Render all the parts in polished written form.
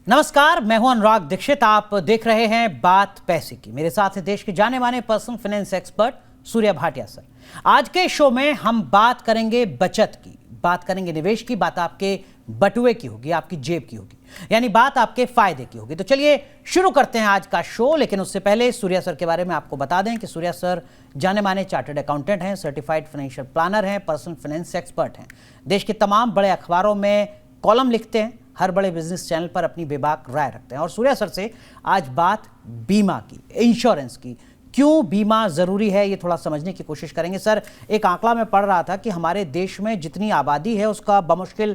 नमस्कार, मैं हूं अनुराग दीक्षित। आप देख रहे हैं बात पैसे की। मेरे साथ है देश के जाने माने personal finance expert Surya Bhatia sir. आज के शो में हम बात करेंगे बचत की, बात करेंगे निवेश की, बात आपके बटुए की होगी, आपकी जेब की होगी, यानी बात आपके फायदे की होगी। तो चलिए शुरू करते हैं आज का शो। लेकिन उससे पहले सूर्या सर के बारे में आपको बता दें कि सूर्या सर जाने माने चार्टर्ड अकाउंटेंट हैं, सर्टिफाइड फाइनेंशियल प्लानर हैं, पर्सनल फाइनेंस एक्सपर्ट हैं। देश के तमाम बड़े अखबारों में कॉलम लिखते हैं, हर बड़े बिजनेस चैनल पर अपनी बेबाक राय रखते हैं। और सूर्या सर से आज बात बीमा की, इंश्योरेंस की, क्यों बीमा जरूरी है ये थोड़ा समझने की कोशिश करेंगे। सर, एक आंकड़ा में पढ़ रहा था कि हमारे देश में जितनी आबादी है उसका बमुश्किल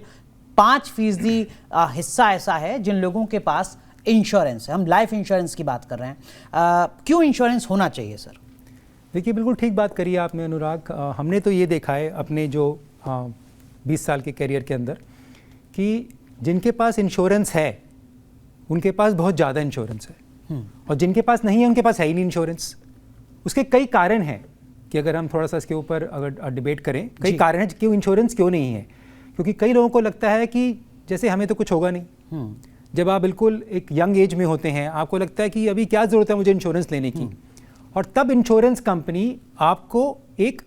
5% हिस्सा ऐसा है जिन लोगों के पास इंश्योरेंस है। हम लाइफ इंश्योरेंस की बात कर रहे हैं। क्यों इंश्योरेंस होना चाहिए सर? देखिए, बिल्कुल ठीक बात करी आपने अनुराग। हमने तो ये देखा है अपने जो 20 साल के करियर के अंदर कि जिनके पास इंश्योरेंस है उनके पास बहुत ज़्यादा इंश्योरेंस है, और जिनके पास नहीं है उनके पास है ही नहीं इंश्योरेंस। उसके कई कारण हैं कि अगर हम थोड़ा सा इसके ऊपर अगर डिबेट करें, कई कारण हैं क्यों इंश्योरेंस क्यों नहीं है। क्योंकि कई लोगों को लगता है कि जैसे हमें तो कुछ होगा नहीं। जब आप बिल्कुल एक यंग एज में होते हैं, आपको लगता है कि अभी क्या ज़रूरत है मुझे इंश्योरेंस लेने की, और तब इंश्योरेंस कंपनी आपको एक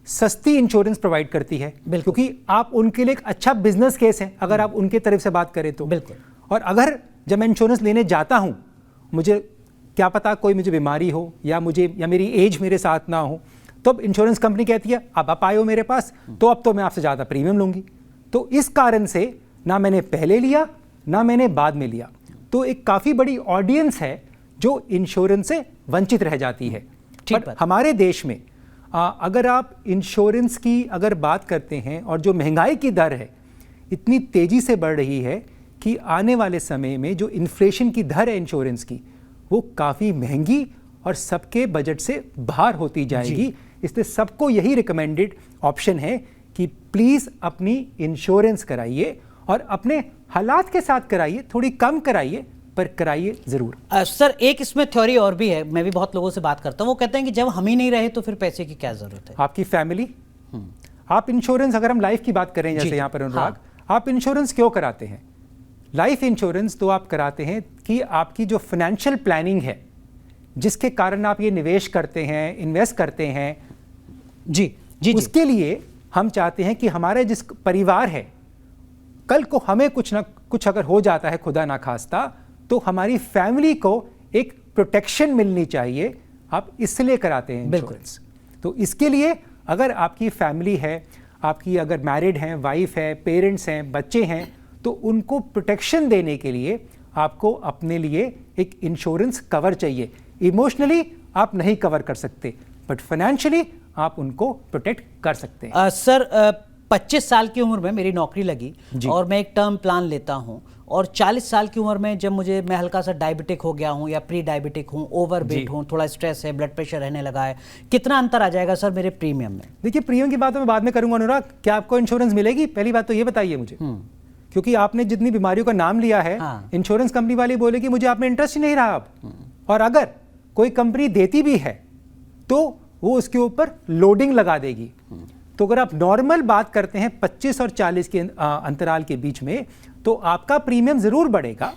सस्ती इंश्योरेंस प्रोवाइड करती है, क्योंकि आप उनके लिए एक अच्छा बिजनेस केस है अगर आप उनके तरफ से बात करें तो। बिल्कुल। और अगर जब मैं इंश्योरेंस लेने जाता हूं, मुझे क्या पता कोई मुझे बीमारी हो या मेरी एज मेरे साथ ना हो, तो अब इंश्योरेंस कंपनी कहती है अब आप आए हो मेरे पास तो अब तो मैं आपसे ज़्यादा प्रीमियम लूंगी। तो इस कारण से ना मैंने पहले लिया ना मैंने बाद में लिया, तो एक काफ़ी बड़ी ऑडियंस है जो इंश्योरेंस से वंचित रह जाती है। बट हमारे देश में अगर आप इंश्योरेंस की अगर बात करते हैं, और जो महंगाई की दर है इतनी तेज़ी से बढ़ रही है कि आने वाले समय में जो इन्फ्लेशन की दर है इंश्योरेंस की, वो काफ़ी महंगी और सबके बजट से बाहर होती जाएगी। इसलिए सबको यही रिकमेंडेड ऑप्शन है कि प्लीज़ अपनी इंश्योरेंस कराइए, और अपने हालात के साथ कराइए, थोड़ी कम कराइए पर कराइए जरूर। सर, एक इसमें थ्योरी और भी है, मैं भी बहुत लोगों से बात करता हूं, वो कहते हैं कि जब हम ही नहीं रहे तो फिर पैसे की क्या जरूरत है। आपकी फैमिली, आप इंश्योरेंस, अगर हम लाइफ की बात करें जैसे यहाँ पर अनुराग, आप इंश्योरेंस क्यों कराते हैं? लाइफ इंश्योरेंस तो आप कराते हैं कि आपकी जो फाइनेंशियल प्लानिंग है, जिसके कारण आप ये निवेश करते हैं, इन्वेस्ट करते हैं, जी, उसके लिए हम चाहते हैं कि हमारे जिस परिवार है, कल को हमें कुछ ना कुछ अगर हो जाता है खुदा ना खास्ता, तो हमारी फैमिली को एक प्रोटेक्शन मिलनी चाहिए। आप इसलिए कराते हैं इंश्योरेंस। तो इसके लिए अगर आपकी फैमिली है, आपकी अगर मैरिड हैं, वाइफ है, पेरेंट्स हैं, बच्चे हैं, तो उनको प्रोटेक्शन देने के लिए आपको अपने लिए एक इंश्योरेंस कवर चाहिए। इमोशनली आप नहीं कवर कर सकते, बट फाइनेंशियली आप उनको प्रोटेक्ट कर सकते हैं। सर, 25 साल की उम्र में मेरी नौकरी लगी और मैं एक टर्म प्लान लेता हूं, और 40 साल की उम्र में जब मैं हल्का सा डायबिटिक हो गया हूं या प्री डायबिटिक हूं, ओवरवेट हूं, थोड़ा स्ट्रेस है, ब्लड प्रेशर रहने लगा है, कितना अंतर आ जाएगा सर मेरे प्रीमियम में? देखिए, प्रीमियम की बात मैं बाद में करूंगा अनुराग। क्या आपको इंश्योरेंस मिलेगी, पहली बात तो ये बताइए मुझे। क्योंकि आपने जितनी बीमारियों का नाम लिया है, इंश्योरेंस कंपनी वाले बोले कि मुझे आप में इंटरेस्ट ही नहीं रहा अब, और अगर कोई कंपनी देती भी है तो वो उसके ऊपर लोडिंग लगा देगी। तो अगर आप नॉर्मल बात करते हैं 25 और 40 के अंतराल के बीच में, तो आपका प्रीमियम जरूर बढ़ेगा।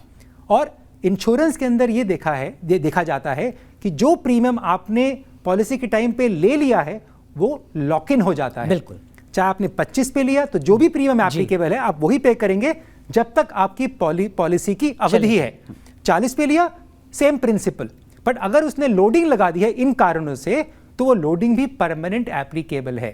और इंश्योरेंस के अंदर ये देखा जाता है कि जो प्रीमियम आपने पॉलिसी के टाइम पे ले लिया है वो लॉक इन हो जाता है। बिल्कुल। चाहे आपने 25 पे लिया तो जो भी प्रीमियम एप्लीकेबल है आप वही पे करेंगे जब तक आपकी पॉलिसी की अवधि है। 40 पे लिया, सेम प्रिंसिपल, बट अगर उसने लोडिंग लगा दी है इन कारणों से, तो वो लोडिंग भी परमानेंट एप्लीकेबल है।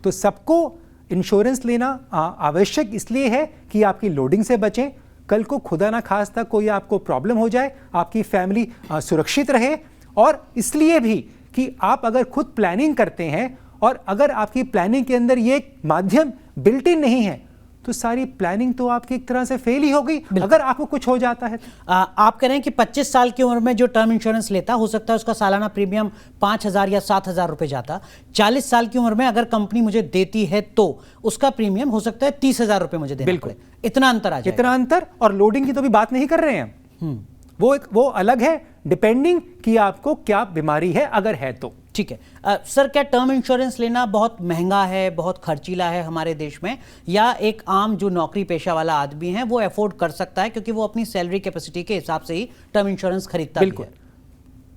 तो सबको इंश्योरेंस लेना आवश्यक इसलिए है कि आपकी लोडिंग से बचें, कल को खुदा ना खास्ता कोई आपको प्रॉब्लम हो जाए, आपकी फैमिली सुरक्षित रहे। और इसलिए भी कि आप अगर खुद प्लानिंग करते हैं और अगर आपकी प्लानिंग के अंदर ये माध्यम बिल्ट इन नहीं है, तो सारी प्लानिंग तो आपकी एक तरह से फेल ही हो गई अगर आपको कुछ हो जाता है। आप कह रहे हैं कि 25 साल की उम्र में जो टर्म इंश्योरेंस लेता, हो सकता है उसका सालाना प्रीमियम 5,000 या 7,000 रुपए जाता। 40 साल की उम्र में अगर कंपनी मुझे देती है तो उसका प्रीमियम हो सकता है 30,000 रुपए मुझे देना पड़े। इतना अंतर आ जाएगा। इतना अंतर, और लोडिंग की तो भी बात नहीं कर रहे हैं हम। वो अलग है, डिपेंडिंग कि आपको क्या बीमारी है, अगर है तो। ठीक है सर, क्या टर्म इंश्योरेंस लेना बहुत महंगा है, बहुत खर्चीला है हमारे देश में, या एक आम जो नौकरी पेशा वाला आदमी है वो अफोर्ड कर सकता है क्योंकि वो अपनी सैलरी कैपेसिटी के हिसाब से ही टर्म इंश्योरेंस खरीदता बिल्कुल भी है?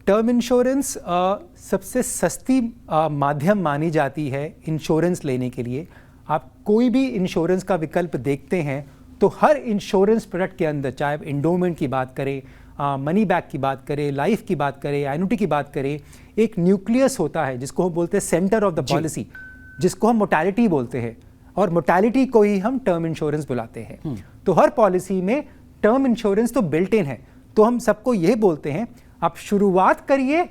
टर्म इंश्योरेंस सबसे सस्ती माध्यम मानी जाती है इंश्योरेंस लेने के लिए। आप कोई भी इंश्योरेंस का विकल्प देखते हैं तो हर इंश्योरेंस प्रोडक्ट के अंदर, चाहे आप इंडोमेंट की बात करें, मनी बैक की बात करें, लाइफ की बात करें, एन्युटी की बात करें, एक न्यूक्लियस होता है जिसको हम बोलते हैं सेंटर ऑफ द पॉलिसी, जिसको हम मोर्टेलिटी बोलते हैं, और मोर्टेलिटी को ही हम टर्म इंश्योरेंस बुलाते हैं। तो हर पॉलिसी में टर्म इंश्योरेंस तो बिल्ट इन है। तो हम सबको यह बोलते हैं आप शुरुआत करिए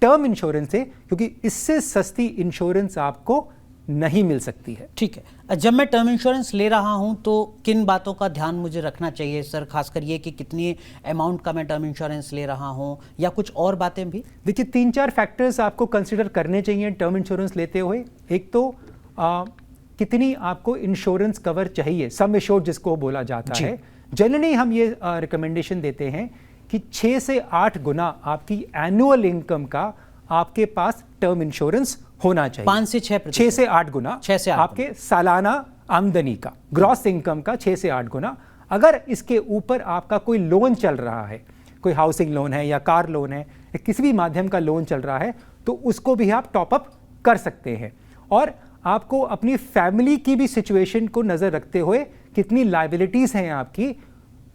टर्म इंश्योरेंस से, क्योंकि इससे सस्ती इंश्योरेंस आपको नहीं मिल सकती है। ठीक है, जब मैं टर्म इंश्योरेंस ले रहा हूं तो किन बातों का ध्यान मुझे रखना चाहिए सर, खासकर ये कि कितनी अमाउंट का मैं टर्म इंश्योरेंस ले रहा हूं, या कुछ और बातें भी? देखिए 3-4 फैक्टर्स आपको कंसिडर करने चाहिए टर्म इंश्योरेंस लेते हुए। एक तो कितनी आपको इंश्योरेंस कवर चाहिए, सम एश्योर्ड जिसको बोला जाता है। जनरली हम ये रिकमेंडेशन देते हैं कि 6 से 8 गुना आपकी एनुअल इनकम का आपके पास टर्म इंश्योरेंस होना चाहिए। 5 से 6%? 6 से 8 गुना 6 से 8 आपके सालाना आमदनी का, ग्रॉस इनकम का 6 से 8 गुना। अगर इसके ऊपर आपका कोई लोन चल रहा है, कोई हाउसिंग लोन है या कार लोन है या किसी भी माध्यम का लोन चल रहा है, तो उसको भी आप टॉप अप कर सकते हैं। और आपको अपनी फैमिली की भी सिचुएशन को नज़र रखते हुए, कितनी लायबिलिटीज़ हैं आपकी,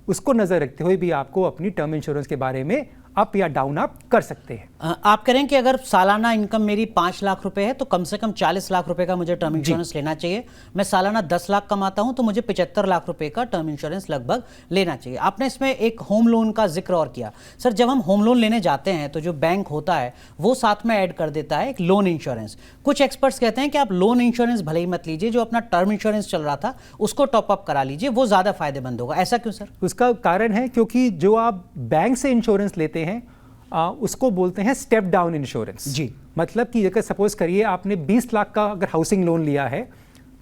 उसको नज़र रखते हुए भी आपको अपनी टर्म इंश्योरेंस के बारे में अप या डाउन आप कर सकते हैं। आप करें कि अगर सालाना इनकम मेरी 5 लाख रुपए है तो कम से कम 40 लाख रुपए का मुझे टर्म इंश्योरेंस लेना चाहिए। मैं सालाना 10 लाख कमाता हूं तो मुझे 75 लाख रुपए का टर्म इंश्योरेंस लगभग लेना चाहिए। आपने इसमें एक होम लोन का जिक्र और किया। सर, जब हम होम लोन लेने जाते हैं तो जो बैंक होता है वो साथ में ऐड कर देता है एक लोन इंश्योरेंस। कुछ एक्सपर्ट्स कहते हैं कि आप लोन इंश्योरेंस भले ही मत लीजिए, जो अपना टर्म इंश्योरेंस चल रहा था उसको टॉप अप करा लीजिए, वो ज्यादा फायदेमंद होगा। ऐसा क्यों सर? उसका कारण है क्योंकि जो आप बैंक से इंश्योरेंस लेते हैं उसको बोलते हैं स्टेप डाउन इंश्योरेंस। जी, मतलब कि अगर सपोज करिए आपने 20 लाख का अगर हाउसिंग लोन लिया है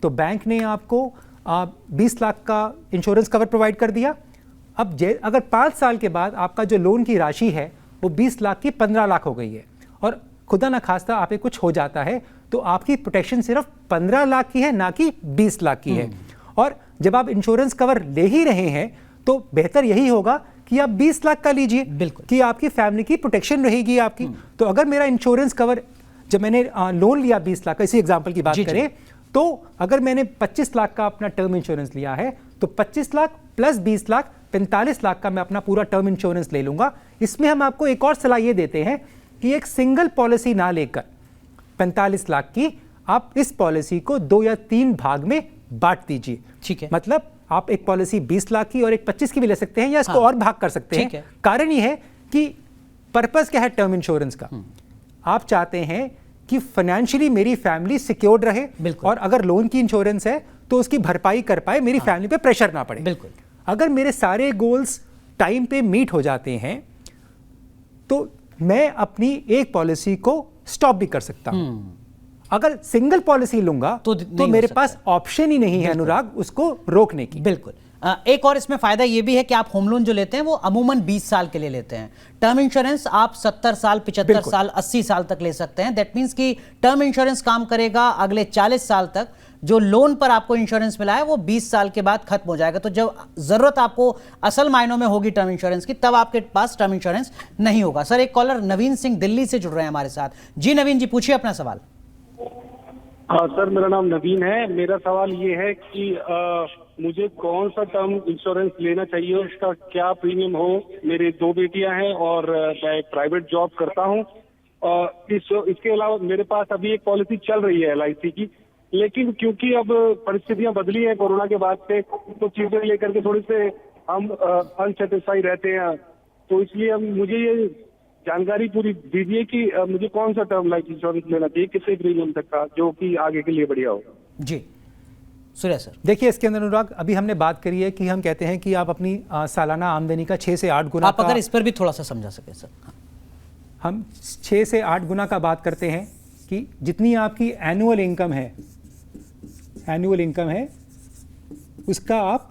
तो बैंक ने आपको 20 लाख का इंश्योरेंस कवर प्रोवाइड कर दिया। अब अगर 5 साल के बाद आपका जो लोन की राशि है वो 20 लाख की 15 लाख हो गई है, और खुदा न खास्ता आप कुछ हो जाता है, तो आपकी प्रोटेक्शन सिर्फ 15 लाख की है, ना कि 20 लाख की है। और जब आप इंश्योरेंस कवर ले ही रहे हैं तो बेहतर यही होगा कि आप 20 लाख का लीजिए, बिल्कुल, कि आपकी फैमिली की प्रोटेक्शन रहेगी आपकी। तो अगर मेरा इंश्योरेंस कवर, जब मैंने लोन लिया 20 लाख का, इसी एग्जांपल की बात करें, तो अगर मैंने 25 लाख का अपना टर्म इंश्योरेंस लिया है तो 25 लाख प्लस 20 लाख 45 लाख का मैं अपना पूरा टर्म इंश्योरेंस ले लूंगा। इसमें हम आपको एक और सलाह ये देते हैं कि एक सिंगल पॉलिसी ना लेकर 45 लाख की आप इस पॉलिसी को 2 या 3 भाग में बांट दीजिए। ठीक है, मतलब आप एक पॉलिसी 20 लाख की और एक 25 की भी ले सकते हैं, या इसको और भाग कर सकते हैं। कारण ये है कि पर्पस क्या है टर्म इंश्योरेंस का, आप चाहते हैं कि फाइनेंशियली मेरी फैमिली सिक्योर्ड रहे, और अगर लोन की इंश्योरेंस है तो उसकी भरपाई कर पाए, मेरी फैमिली पे प्रेशर ना पड़े। बिल्कुल। अगर मेरे सारे गोल्स टाइम पे मीट हो जाते हैं तो मैं अपनी एक पॉलिसी को स्टॉप भी कर सकता हूं। अगर सिंगल पॉलिसी लूंगा तो मेरे पास ऑप्शन ही नहीं है अनुराग उसको रोकने की। बिल्कुल। एक और इसमें फायदा यह भी है कि आप होम लोन जो लेते हैं वो अमूमन 20 साल के लिए लेते हैं। टर्म इंश्योरेंस आप 70 साल, 75 साल, 80 साल तक ले सकते हैं। दैट मीन्स कि टर्म इंश्योरेंस काम करेगा अगले 40 साल तक। जो लोन पर आपको इंश्योरेंस मिला है वो 20 साल के बाद खत्म हो जाएगा। तो जब जरूरत आपको असल मायनों में होगी टर्म इंश्योरेंस की, तब आपके पास टर्म इंश्योरेंस नहीं होगा। सर, एक कॉलर नवीन सिंह दिल्ली से जुड़ रहे हैं हमारे साथ। जी नवीन जी, पूछिए अपना सवाल। हाँ सर, मेरा नाम नवीन है। मेरा सवाल ये है कि मुझे कौन सा टर्म इंश्योरेंस लेना चाहिए, उसका क्या प्रीमियम हो। मेरी 2 बेटियां हैं और मैं एक प्राइवेट जॉब करता हूँ। इसके अलावा मेरे पास अभी एक पॉलिसी चल रही है LIC की, लेकिन क्योंकि अब परिस्थितियां बदली हैं कोरोना के बाद से, तो चीजें लेकर के थोड़ी से हम अनसेटिस्फाई रहते हैं। तो इसलिए मुझे ये जानकारी पूरी दीजिए कि मुझे कौन सा टर्म लाइफ इंश्योरेंस लेना चाहिए, कितने प्रीमियम तक का, जो कि आगे के लिए बढ़िया हो। जी सूर्य सर। देखिए इसके अंदर अनुराग, अभी हमने बात करी है कि हम कहते हैं कि आप अपनी सालाना आमदनी का 6 से 8 गुना, आप अगर इस पर भी थोड़ा सा समझा सके सर। हम 6 से 8 गुना का बात करते हैं कि जितनी आपकी एनुअल इनकम है उसका आप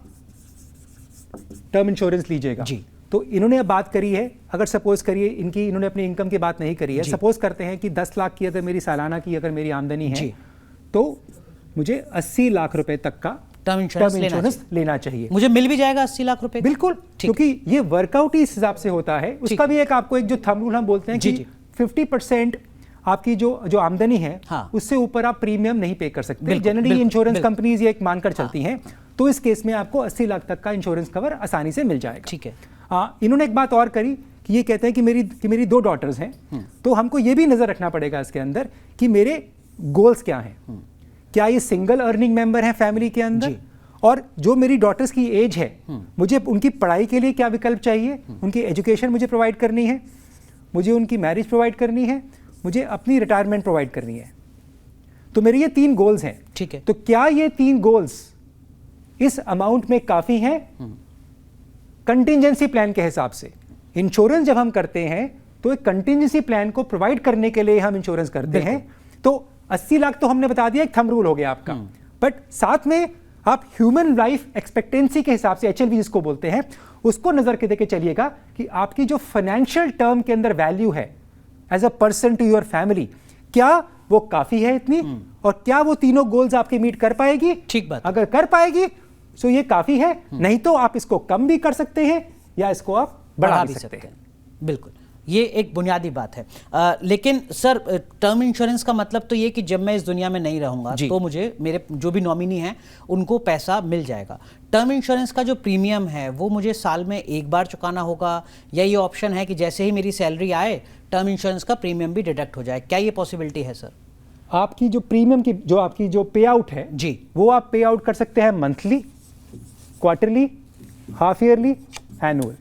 टर्म इंश्योरेंस लीजिएगा। जी। तो इन्होंने अब बात करी है, अगर सपोज करिए इनकी, इन्होंने अपनी इनकम की बात नहीं करी है, सपोज करते हैं कि 10 लाख की अगर मेरी सालाना की अगर मेरी आमदनी है तो मुझे 80 लाख रुपए तक का टर्म इंश्योरेंस लेना चाहिए। मुझे मिल भी जाएगा 80 लाख रुपए? बिल्कुल, क्योंकि ये वर्कआउट ही इस हिसाब से होता है। उसका भी एक आपको एक जो थंब रूल हम बोलते हैं कि 50% आपकी जो आमदनी है उससे ऊपर आप प्रीमियम नहीं पे कर सकते। जनरली इंश्योरेंस कंपनीज ये एक मानकर चलती हैं। तो इस केस में आपको 80 लाख तक का इंश्योरेंस कवर आसानी से मिल जाएगा। ठीक है। इन्होंने एक बात और करी कि ये कहते हैं कि मेरी 2 डॉटर्स हैं, तो हमको ये भी नजर रखना पड़ेगा इसके अंदर कि मेरे गोल्स क्या हैं। क्या ये सिंगल अर्निंग मेंबर हैं फैमिली के अंदर, और जो मेरी डॉटर्स की एज है मुझे उनकी पढ़ाई के लिए क्या विकल्प चाहिए, उनकी एजुकेशन मुझे प्रोवाइड करनी है, मुझे उनकी मैरिज प्रोवाइड करनी है, मुझे अपनी रिटायरमेंट प्रोवाइड करनी है। तो मेरे ये 3 गोल्स हैं। ठीक है। तो क्या ये 3 गोल्स इस अमाउंट में काफी हैं? कंटिंजेंसी प्लान के हिसाब से इंश्योरेंस जब हम करते हैं तो एक कंटिंजेंसी प्लान को प्रोवाइड करने के लिए हम इंश्योरेंस करते हैं। तो 80 लाख तो हमने बता दिया, एक थंब रूल हो गया आपका, बट साथ में आप ह्यूमन लाइफ एक्सपेक्टेंसी के हिसाब से HLV जिसको बोलते हैं उसको नजर के देके चलिएगा कि आपकी जो फाइनेंशियल टर्म के अंदर वैल्यू है as a person to your family, क्या वो काफी है इतनी, और क्या वो तीनों गोल्स आपके मीट कर पाएगी। ठीक बात। अगर कर पाएगी तो ये काफी है, नहीं तो आप इसको कम भी कर सकते हैं या इसको आप बढ़ा भी सकते हैं। बिल्कुल, ये एक बुनियादी बात है। लेकिन सर, टर्म इंश्योरेंस का मतलब तो ये कि जब मैं इस दुनिया में नहीं रहूंगा तो मुझे मेरे जो भी नॉमिनी हैं उनको पैसा मिल जाएगा। टर्म इंश्योरेंस का जो प्रीमियम है वो मुझे साल में एक बार चुकाना होगा, या ये ऑप्शन है कि जैसे ही मेरी सैलरी आए टर्म इंश्योरेंस का प्रीमियम भी डिडक्ट हो जाए? क्या ये पॉसिबिलिटी है सर? आपकी जो प्रीमियम की जो आपकी जो पे आउट है जी, वो आप पे आउट कर सकते हैं monthly, quarterly, half yearly, annual.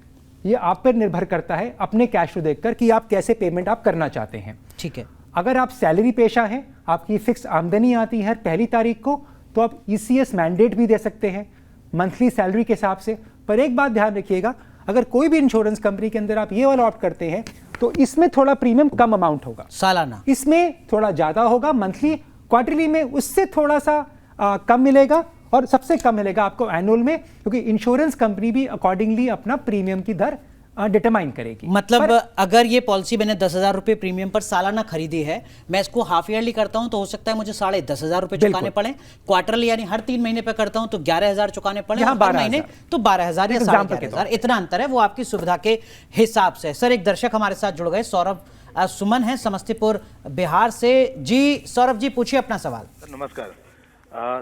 ये आप पर निर्भर करता है अपने कैश फ्लो देखकर कि आप कैसे पेमेंट आप करना चाहते हैं। ठीक है। अगर आप सैलरी पेशा हैं, आपकी फिक्स आमदनी आती है पहली तारीख को, तो आप ECS मैंडेट भी दे सकते हैं मंथली सैलरी के हिसाब से। पर एक बात ध्यान रखिएगा, अगर कोई भी इंश्योरेंस कंपनी के अंदर आप ये वाला ऑप्ट करते हैं तो इसमें थोड़ा प्रीमियम कम अमाउंट होगा सालाना, इसमें थोड़ा ज्यादा होगा मंथली, क्वार्टरली में उससे थोड़ा सा कम मिलेगा, और सबसे कम मिलेगा आपको एनुअल में, क्योंकि इंश्योरेंस कंपनी भी अकॉर्डिंगली अपना प्रीमियम की दर डिटरमाइन करेगी। मतलब अगर ये पॉलिसी मैंने 10,000 रुपए प्रीमियम पर सालाना खरीदी है, मैं इसको हाफ ईयरली करता हूं तो हो सकता है मुझे 10,500 रुपए चुकाने पड़े, क्वार्टरली यानी हर 3 महीने पे करता हूं तो 11,000 चुकाने पड़े, हर महीने तो 12,000 या 11,500, इतना अंतर है, वो आपकी सुविधा के हिसाब से। सर, एक दर्शक हमारे साथ जुड़ गए, सौरभ सुमन है समस्तीपुर बिहार से। जी सौरभ जी, पूछिए अपना सवाल। नमस्कार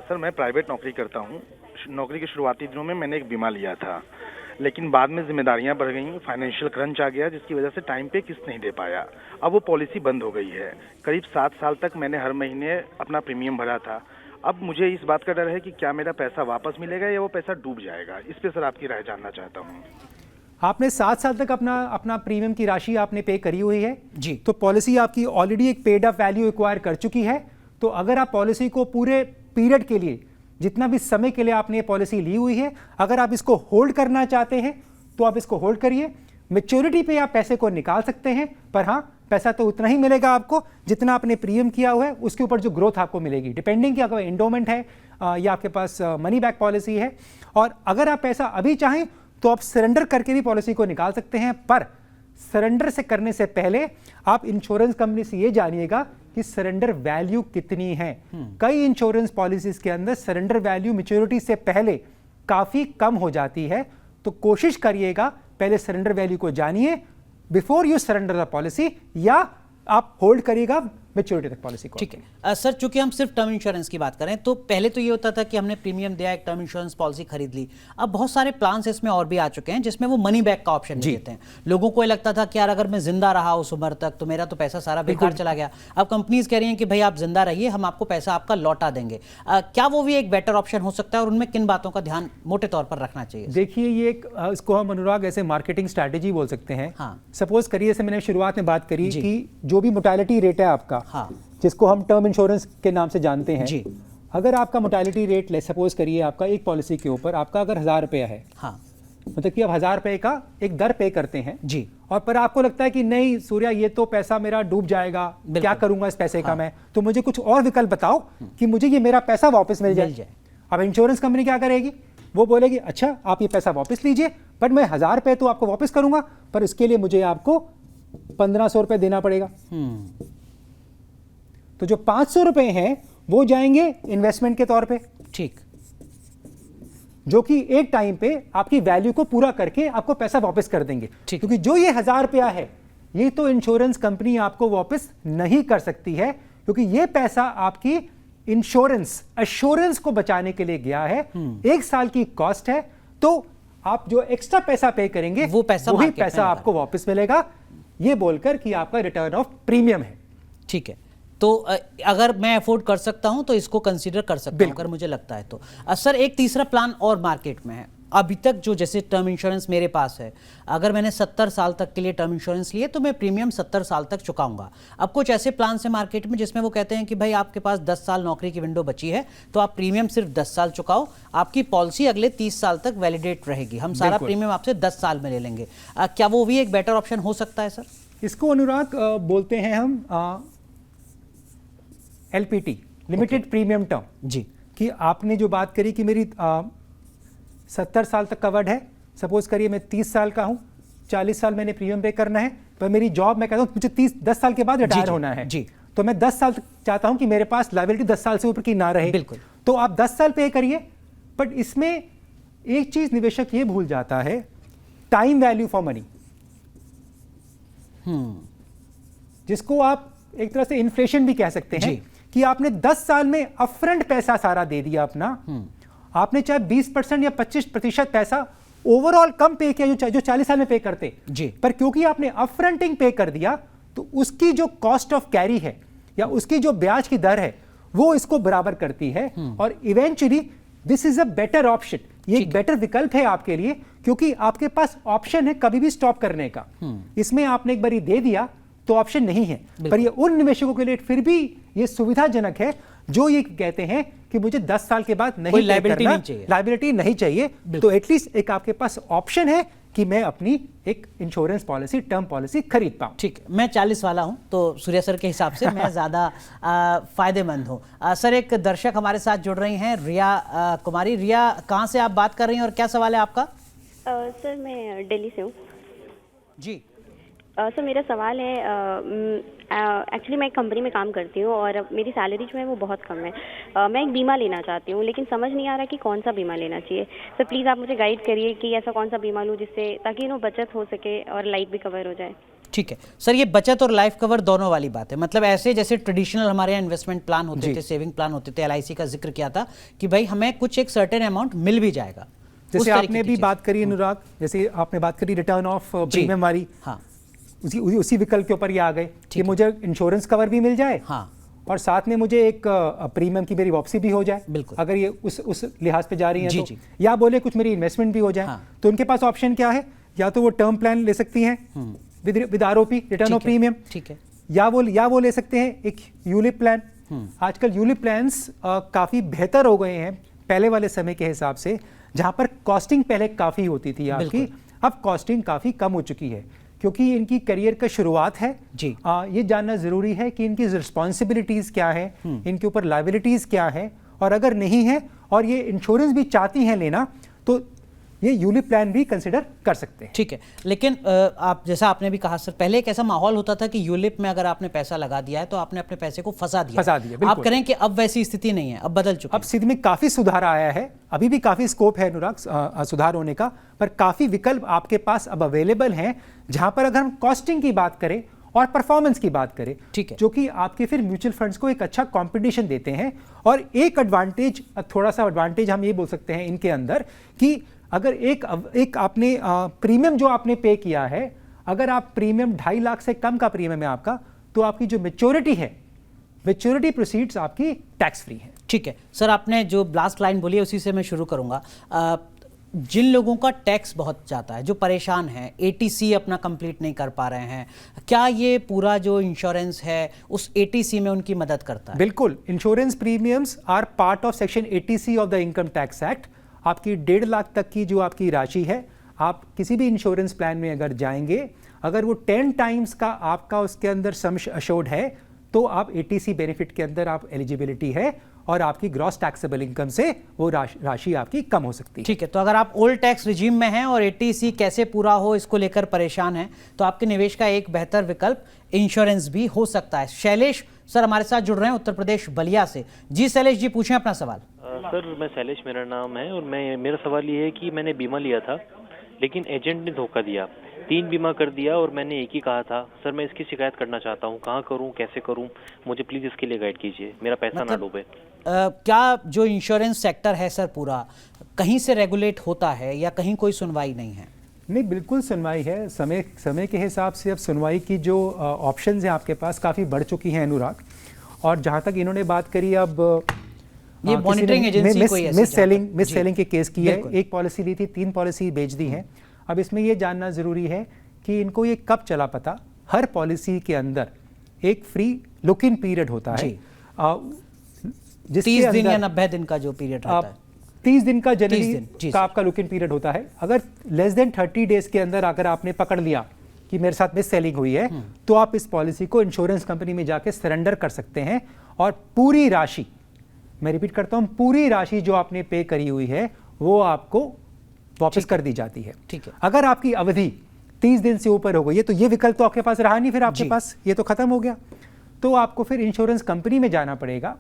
सर, मैं प्राइवेट नौकरी करता हूँ। नौकरी के शुरुआती दिनों में मैंने एक बीमा लिया था, लेकिन बाद में जिम्मेदारियां बढ़ गई, फाइनेंशियल क्रंच आ गया, जिसकी वजह से टाइम पे किस्त नहीं दे पाया। अब वो पॉलिसी बंद हो गई है। करीब 7 साल तक मैंने हर महीने अपना प्रीमियम भरा था। अब मुझे इस बात का डर है कि क्या मेरा पैसा वापस मिलेगा या वो पैसा डूब जाएगा। इस पे सर आपकी राय जानना चाहता हूँ। आपने 7 साल तक अपना प्रीमियम की राशि आपने पे करी हुई है जी, तो पॉलिसी आपकी ऑलरेडी एक पेड अप वैल्यू एक्वायर कर चुकी है। तो अगर आप पॉलिसी को पूरे पीरियड के लिए, जितना भी समय के लिए आपने ये पॉलिसी ली हुई है, अगर आप इसको होल्ड करना चाहते हैं तो आप इसको होल्ड करिए। मैच्योरिटी पे आप पैसे को निकाल सकते हैं, पर हाँ, पैसा तो उतना ही मिलेगा आपको जितना आपने प्रीमियम किया हुआ है, उसके ऊपर जो ग्रोथ आपको मिलेगी, डिपेंडिंग कि अगर एंडोमेंट है या आपके पास मनी बैक पॉलिसी है। और अगर आप पैसा अभी चाहें तो आप सरेंडर करके भी पॉलिसी को निकाल सकते हैं, पर सरेंडर से करने से पहले आप इंश्योरेंस कंपनी से ये जानिएगा कि सरेंडर वैल्यू कितनी है। कई इंश्योरेंस पॉलिसीज के अंदर सरेंडर वैल्यू मैच्योरिटी से पहले काफी कम हो जाती है, तो कोशिश करिएगा पहले सरेंडर वैल्यू को जानिए before you surrender the policy, या आप होल्ड करिएगा मैच्योरिटी तक पॉलिसी को। ठीक है सर, चूंकि हम सिर्फ टर्म इंश्योरेंस की बात करें तो पहले तो ये होता था कि हमने प्रीमियम दिया, एक टर्म इंश्योरेंस पॉलिसी खरीद ली। अब बहुत सारे प्लान्स इसमें और भी आ चुके हैं जिसमें वो मनी बैक का ऑप्शन देते हैं। लोगों को ये लगता था कि यार अगर मैं जिंदा रहा उस उम्र तक तो मेरा तो पैसा सारा बेकार चला गया। अब कंपनीज कह रही हैं कि भाई आप जिंदा रहिए, हम आपको पैसा आपका लौटा देंगे। क्या वो भी एक बेटर ऑप्शन हो सकता है, और उनमें किन बातों का ध्यान मोटे तौर पर रखना चाहिए? देखिए, ये एक इसको हम अनुराग ऐसे मार्केटिंग स्ट्रैटेजी बोल सकते हैं। हाँ। सपोज करिए, जैसे मैंने शुरुआत में बात करी कि जो भी मोर्टेलिटी रेट है आपका, हाँ, जिसको हम टर्म इंश्योरेंस के नाम से जानते हैं जी, अगर आपका मोर्टेलिटी रेट ले सपोज करिए आपका एक पॉलिसी के ऊपर आपका अगर 1,000 रुपया है, हाँ, मतलब कि आप 1,000 रुपए का एक दर पे करते हैं जी, और पर आपको लगता है कि नहीं सूर्या, ये तो पैसा मेरा डूब जाएगा, क्या करूंगा इस पैसे का मैं, तो मुझे कुछ और विकल्प बताओ कि मुझे ये मेरा पैसा वापस मिल जाए। अब इंश्योरेंस कंपनी क्या करेगी? वो बोलेगी अच्छा आप ये पैसा वापस लीजिए, बट मैं 1000 रुपये तो आपको वापस करूंगा, पर इसके लिए मुझे आपको 1500 रुपये देना पड़ेगा। तो जो 500 रुपये हैं वो जाएंगे इन्वेस्टमेंट के तौर पे, ठीक, जो कि एक टाइम पे आपकी वैल्यू को पूरा करके आपको पैसा वापस कर देंगे। ठीक। क्योंकि जो ये 1000 रुपया है ये तो इंश्योरेंस कंपनी आपको वापस नहीं कर सकती है, क्योंकि ये पैसा आपकी इंश्योरेंस एश्योरेंस को बचाने के लिए गया है। 1 साल की कॉस्ट है, तो आप जो एक्स्ट्रा पैसा पे करेंगे वो पैसा वही मार्केट में पैसा आपको वापस मिलेगा, ये बोलकर कि आपका रिटर्न ऑफ प्रीमियम है। ठीक है। तो अगर मैं अफोर्ड कर सकता हूं तो इसको कंसीडर कर सकता हूं, अगर मुझे लगता है तो। सर एक तीसरा प्लान और मार्केट में है अभी तक, जो जैसे टर्म इंश्योरेंस मेरे पास है, अगर मैंने 70 साल तक के लिए टर्म इंश्योरेंस लिए तो मैं प्रीमियम 70 साल तक चुकाऊंगा। अब कुछ ऐसे प्लान है मार्केट में जिसमें वो कहते हैं कि भाई आपके पास 10 साल नौकरी की विंडो बची है तो आप प्रीमियम सिर्फ 10 साल चुकाओ, आपकी पॉलिसी अगले 30 साल तक वैलिडेट रहेगी, हम सारा प्रीमियम आपसे 10 साल में ले लेंगे। क्या वो भी एक बेटर ऑप्शन हो सकता है सर? इसको अनुराग बोलते हैं हम LPT, लिमिटेड प्रीमियम टर्म जी। कि आपने जो बात करी कि मेरी 70 साल तक कवर्ड है, सपोज करिए मैं 30 साल का हूं, 40 साल मैंने प्रीमियम पे करना है, पर मेरी जॉब मैं कहता हूं मुझे 10 साल के बाद रिटायर होना है जी। तो मैं 10 साल तक चाहता हूं कि मेरे पास लायबिलिटी 10 साल से ऊपर की ना रहे। बिल्कुल। तो आप 10 साल पे करिए, बट इसमें एक चीज निवेशक ये भूल जाता है, टाइम वैल्यू फॉर मनी, जिसको आप एक तरह से इन्फ्लेशन भी कह सकते हैं, कि आपने 10 साल में अपफ्रंट पैसा सारा दे दिया अपना, आपने चाहे 20% या 25% पैसा ओवरऑल कम पे किया जो 40 साल में पे करते जी, पर क्योंकि आपने अपफ्रंटिंग पे कर दिया तो उसकी जो कॉस्ट ऑफ कैरी है या उसकी जो ब्याज की दर है वो इसको बराबर करती है, और eventually this is a better option, ये एक बेटर विकल्प है आपके लिए, क्योंकि आपके पास ऑप्शन है कभी भी स्टॉप करने का। इसमें आपने एक बारी दे दिया तो ऑप्शन नहीं है, पर ये उन निवेशकों के लिए फिर भी ये सुविधाजनक है जो ये कहते हैं कि मुझे 10 साल के बाद नहीं लायबिलिटी नहीं चाहिए, तो एटलीस्ट एक आपके पास ऑप्शन है कि मैं अपनी एक इंश्योरेंस पॉलिसी, टर्म पॉलिसी खरीद पाऊं। ठीक है, मैं 40 वाला हूं तो सूर्या सर के हिसाब से मैं ज्यादा फायदेमंद हूं। सर एक दर्शक हमारे साथ जुड़ रही हैं, रिया कुमारी। रिया, कहां से आप बात कर रही हैं और क्या सवाल है आपका? सर मैं दिल्ली से हूँ जी। सर मेरा सवाल है, एक्चुअली मैं एक कंपनी में काम करती हूँ और मेरी सैलरी जो है वो बहुत कम है। मैं एक बीमा लेना चाहती हूँ लेकिन समझ नहीं आ रहा कि कौन सा बीमा लेना चाहिए। सर प्लीज़ आप मुझे गाइड करिए कि ऐसा कौन सा बीमा लूँ जिससे ताकि बचत हो सके और लाइफ भी कवर हो जाए। ठीक है सर, ये बचत और लाइफ कवर दोनों वाली बात है। मतलब ऐसे जैसे ट्रेडिशनल हमारे यहाँ इन्वेस्टमेंट प्लान होते थे, सेविंग प्लान होते थे, LIC का जिक्र किया था कि भाई हमें कुछ एक सर्टेन अमाउंट मिल भी जाएगा। जैसे आपने भी बात करी अनुराग, जैसे आपने बात करी रिटर्न ऑफ प्रीमियम वाली, हाँ, उसी विकल्प के ऊपर ये आ गए कि मुझे इंश्योरेंस कवर भी मिल जाए, हाँ, और साथ में मुझे एक प्रीमियम की मेरी वापसी भी हो जाए, बिल्कुल, अगर ये उस लिहाज पे जा रही हैं जी, तो जी। या बोले कुछ मेरी इन्वेस्टमेंट भी हो जाए, हाँ। तो उनके पास ऑप्शन क्या है, या तो वो टर्म प्लान ले सकती हैं with ROP return of premium, ठीक है, या वो ले सकते हैं एक यूलिप प्लान। आजकल यूलिप प्लान्स काफी बेहतर हो गए हैं पहले वाले समय के हिसाब से, जहां पर कॉस्टिंग पहले काफी होती थी आपकी, अब कॉस्टिंग काफी कम हो चुकी है, क्योंकि इनकी करियर का शुरुआत है जी। ये जानना जरूरी है कि इनकी रिस्पॉन्सिबिलिटीज क्या है, इनके ऊपर लायबिलिटीज क्या है, और अगर नहीं है और ये इंश्योरेंस भी चाहती हैं लेना तो ये यूलिप प्लान भी कंसिडर कर सकते हैं। ठीक है, लेकिन आप जैसा आपने भी कहा सर, पहले एक ऐसा माहौल होता था कि यूलिप में अगर आपने पैसा लगा दिया है तो आपने अपने पैसे को फंसा दिया। आप करें कि अब वैसी स्थिति नहीं है, अब बदल चुकी है। अब स्थिति में काफी सुधार आया है, अभी भी काफी स्कोप है अनुराग सुधार होने का, पर काफी विकल्प आपके पास अब अवेलेबल हैं, जहां पर अगर हम कॉस्टिंग की बात करें और परफॉर्मेंस की बात करें, ठीक है, जो कि आपके फिर म्यूचुअल फंड्स को एक अच्छा कंपटीशन देते हैं। और एक एडवांटेज, थोड़ा सा एडवांटेज हम ये बोल सकते हैं इनके अंदर, कि अगर एक आपने प्रीमियम जो आपने पे किया है, अगर आप प्रीमियम 2.5 लाख से कम का प्रीमियम है आपका, तो आपकी जो मैच्योरिटी है, मैच्योरिटी प्रोसीड्स आपकी टैक्स फ्री है। ठीक है सर, आपने जो लास्ट लाइन बोली है उसी से मैं शुरू करूंगा। जिन लोगों का टैक्स बहुत जाता है, जो परेशान हैं, ATC अपना कंप्लीट नहीं कर पा रहे हैं, क्या ये पूरा जो इंश्योरेंस है उस ATC में उनकी मदद करता है? बिल्कुल, insurance premiums are part of section 80C of the income tax act. आपकी 1.5 लाख तक की जो आपकी राशि है, आप किसी भी इंश्योरेंस प्लान में अगर जाएंगे, अगर वो 10 टाइम्स का आपका उसके अंदर सम अशोर्ड है, तो आप ATC बेनिफिट के अंदर आप एलिजिबिलिटी है, और आपकी ग्रॉस टैक्सेबल इनकम से वो राशि आपकी कम हो सकती है। ठीक है, तो अगर आप ओल्ड टैक्स रिजीम में हैं और 80C कैसे पूरा हो इसको लेकर परेशान हैं तो आपके निवेश का एक बेहतर विकल्प इंश्योरेंस भी हो सकता है। शैलेश सर हमारे साथ जुड़ रहे हैं उत्तर प्रदेश बलिया से। जी शैलेश जी, पूछें अपना सवाल। सर मैं शैलेश मेरा नाम है और मेरा सवाल ये है कि मैंने बीमा लिया था लेकिन एजेंट ने धोखा दिया, 3 बीमा कर दिया और मैंने एक ही कहा था। सर मैं इसकी शिकायत करना चाहता हूँ, कहाँ करूँ, कैसे करूँ, मुझे प्लीज़ इसके लिए गाइड कीजिए, मेरा पैसा ना डूबे। क्या जो इंश्योरेंस सेक्टर है सर पूरा कहीं से रेगुलेट होता है या कहीं कोई सुनवाई नहीं है? नहीं, बिल्कुल सुनवाई है। समय के हिसाब से अब सुनवाई की जो ऑप्शंस हैं आपके पास काफ़ी बढ़ चुकी हैं अनुराग। और जहाँ तक इन्होंने बात करी, अब ये मॉनिटरिंग एजेंसी कोई ऐसी मिस सेलिंग के केस की है। एक पॉलिसी ली थी, 3 पॉलिसी बेच दी हैं। अब इसमें ये जानना ज़रूरी है कि इनको ये कब चला पता। हर पॉलिसी के अंदर एक फ्री लुक इन पीरियड होता है, 30 दिन या 90 दिन का जो पीरियड रहता है। 30 दिन का जनरली का आपका लुक इन पीरियड होता है। अगर लेस देन 30 डेज के अंदर अगर आपने पकड़ लिया कि मेरे साथ मिस सेलिंग हुई है तो आप इस पॉलिसी को इंश्योरेंस कंपनी में जाके सरेंडर कर सकते हैं और पूरी राशि, मैं रिपीट करता हूं, पूरी राशि जो आपने पे करी हुई है वो आपको वापस कर दी जाती है। ठीक है। अगर आपकी अवधि 30 दिन से ऊपर हो गई है तो ये विकल्प तो आपके पास रहा नहीं, फिर आपके पास ये तो खत्म हो गया। तो आपको फिर इंश्योरेंस कंपनी में जाना पड़ेगा,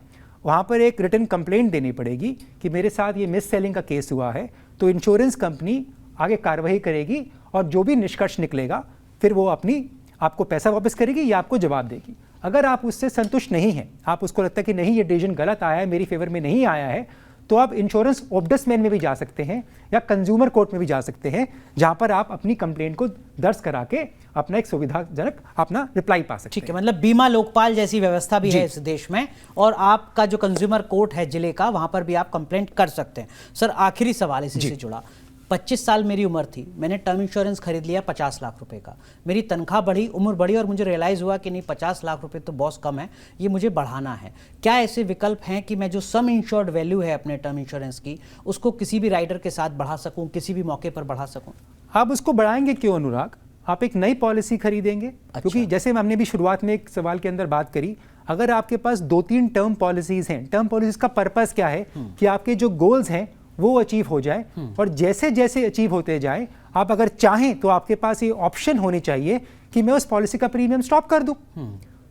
वहाँ पर एक रिटन कंप्लेंट देनी पड़ेगी कि मेरे साथ ये मिस सेलिंग का केस हुआ है। तो इंश्योरेंस कंपनी आगे कार्रवाई करेगी और जो भी निष्कर्ष निकलेगा फिर वो आपको पैसा वापस करेगी या आपको जवाब देगी। अगर आप उससे संतुष्ट नहीं हैं, आप उसको लगता है कि नहीं ये डिसीजन गलत आया है, मेरी फेवर में नहीं आया है, तो आप इंश्योरेंस ओम्बुड्समैन में भी जा सकते हैं या कंज्यूमर कोर्ट में भी जा सकते हैं, जहां पर आप अपनी कंप्लेंट को दर्ज करा के अपना एक सुविधाजनक अपना रिप्लाई पा सकते हैं। ठीक है, मतलब बीमा लोकपाल जैसी व्यवस्था भी है इस देश में और आपका जो कंज्यूमर कोर्ट है जिले का, वहां पर भी आप कंप्लेंट कर सकते हैं। सर आखिरी सवाल इसी से जुड़ा, 25 साल मेरी उम्र थी, मैंने टर्म इंश्योरेंस खरीद लिया 50 लाख रुपए का, मेरी तनख्वाह बढ़ी, उम्र बढ़ी और मुझे रियलाइज़ हुआ कि नहीं 50 लाख रुपए तो बहुत कम है, ये मुझे बढ़ाना है। क्या ऐसे विकल्प हैं कि मैं जो सम इंश्योर्ड वैल्यू है अपने टर्म इंश्योरेंस की उसको किसी भी राइडर के साथ बढ़ा सकूं, किसी भी मौके पर बढ़ा सकूं? आप उसको बढ़ाएंगे क्यों अनुराग? आप एक नई पॉलिसी खरीदेंगे। क्योंकि जैसे हमने भी शुरुआत में एक सवाल के अंदर बात करी, अगर आपके पास 2-3 टर्म पॉलिसीज हैं, टर्म पॉलिसीज का पर्पस क्या है कि आपके जो गोल्स हैं वो अचीव हो जाए और जैसे जैसे अचीव होते जाए, आप अगर चाहें तो आपके पास ये ऑप्शन होनी चाहिए कि मैं उस पॉलिसी का प्रीमियम स्टॉप कर दूं।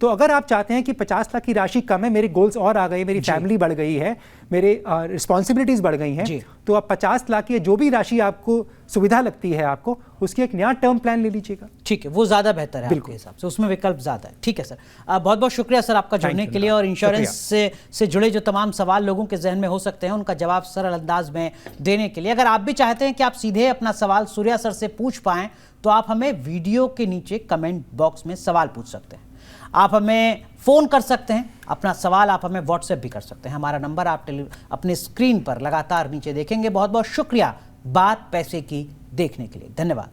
तो अगर आप चाहते हैं कि 50 लाख की राशि कम है, मेरे गोल्स और आ गए, मेरी फैमिली बढ़ गई है, मेरे रिस्पॉन्सिबिलिटीज बढ़ गई हैं, तो आप 50 लाख की जो भी राशि आपको सुविधा लगती है आपको उसकी एक नया टर्म प्लान ले लीजिएगा। ठीक है, वो ज्यादा बेहतर है आपके हिसाब से, उसमें विकल्प ज्यादा है। ठीक है सर, बहुत बहुत शुक्रिया सर आपका जुड़ने के लिए और इंश्योरेंस से जुड़े जो तमाम सवाल लोगों के जहन में हो सकते हैं उनका जवाब सरल अंदाज में देने के लिए। अगर आप भी चाहते हैं कि आप सीधे अपना सवाल सूर्या सर से पूछ पाएं तो आप हमें वीडियो के नीचे कमेंट बॉक्स में सवाल पूछ सकते हैं, आप हमें फ़ोन कर सकते हैं, अपना सवाल आप हमें व्हाट्सएप भी कर सकते हैं। हमारा नंबर आप अपने स्क्रीन पर लगातार नीचे देखेंगे। बहुत बहुत शुक्रिया बात पैसे की देखने के लिए, धन्यवाद।